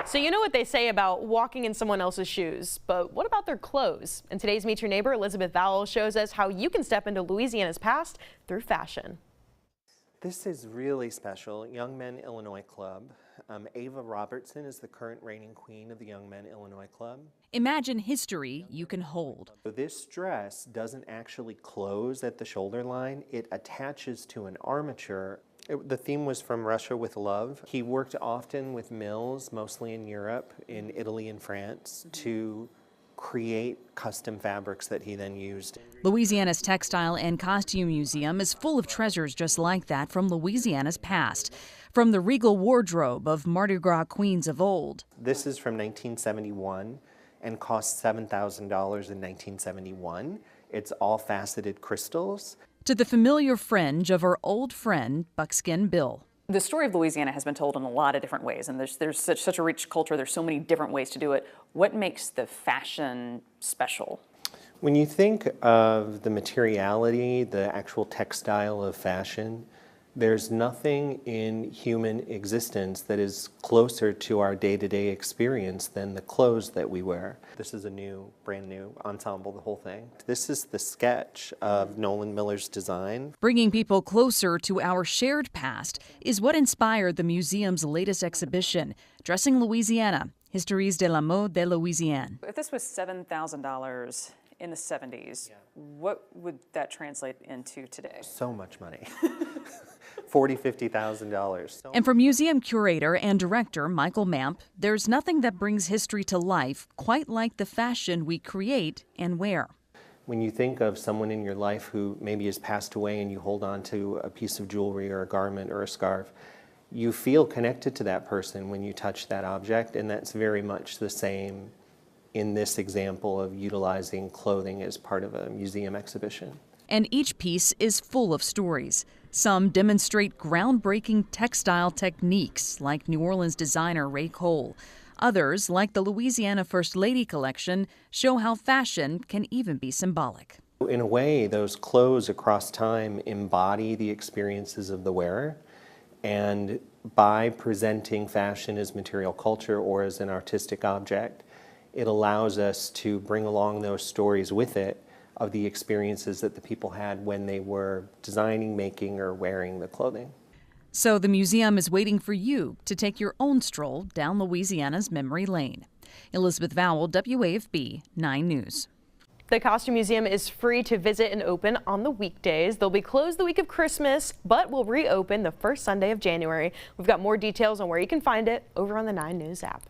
So you know what they say about walking in someone else's shoes, but what about their clothes? And today's Meet Your Neighbor, Elizabeth Vowell, shows us how you can step into Louisiana's past through fashion. This is really special. Young Men Illinois Club. Ava Robertson is the current reigning queen of the Young Men Illinois Club. Imagine history you can hold. So this dress doesn't actually close at the shoulder line. It attaches to an armature. The theme was From Russia with Love. He worked often with mills, mostly in Europe, in Italy and France, to create custom fabrics that he then used. Louisiana's Textile and Costume Museum is full of treasures just like that from Louisiana's past. From the regal wardrobe of Mardi Gras queens of old. This is from 1971 and cost $7,000 in 1971. It's all faceted crystals. To the familiar fringe of her old friend, Buckskin Bill. The story of Louisiana has been told in a lot of different ways, and there's such a rich culture. There's so many different ways to do it. What makes the fashion special? When you think of the materiality, the actual textile of fashion, there's nothing in human existence that is closer to our day-to-day experience than the clothes that we wear. This is a brand new ensemble, the whole thing. This is the sketch of Nolan Miller's design. Bringing people closer to our shared past is what inspired the museum's latest exhibition, Dressing Louisiana, Histories de la Mode de Louisiane. If this was $7,000 in the 70s, what would that translate into today? So much money. $40,000, $50,000. And for museum curator and director Michael Mamp, there's nothing that brings history to life quite like the fashion we create and wear. When you think of someone in your life who maybe has passed away and you hold on to a piece of jewelry or a garment or a scarf, you feel connected to that person when you touch that object, and that's very much the same in this example of utilizing clothing as part of a museum exhibition. And each piece is full of stories. Some demonstrate groundbreaking textile techniques, like New Orleans designer Ray Cole. Others, like the Louisiana First Lady collection, show how fashion can even be symbolic. In a way, those clothes across time embody the experiences of the wearer, and by presenting fashion as material culture or as an artistic object, it allows us to bring along those stories with it of the experiences that the people had when they were designing, making, or wearing the clothing. So the museum is waiting for you to take your own stroll down Louisiana's memory lane. Elizabeth Vowell, WAFB 9 News. The Costume Museum is free to visit and open on the weekdays. They'll be closed the week of Christmas, but will reopen the first Sunday of January. We've got more details on where you can find it over on the 9 News app.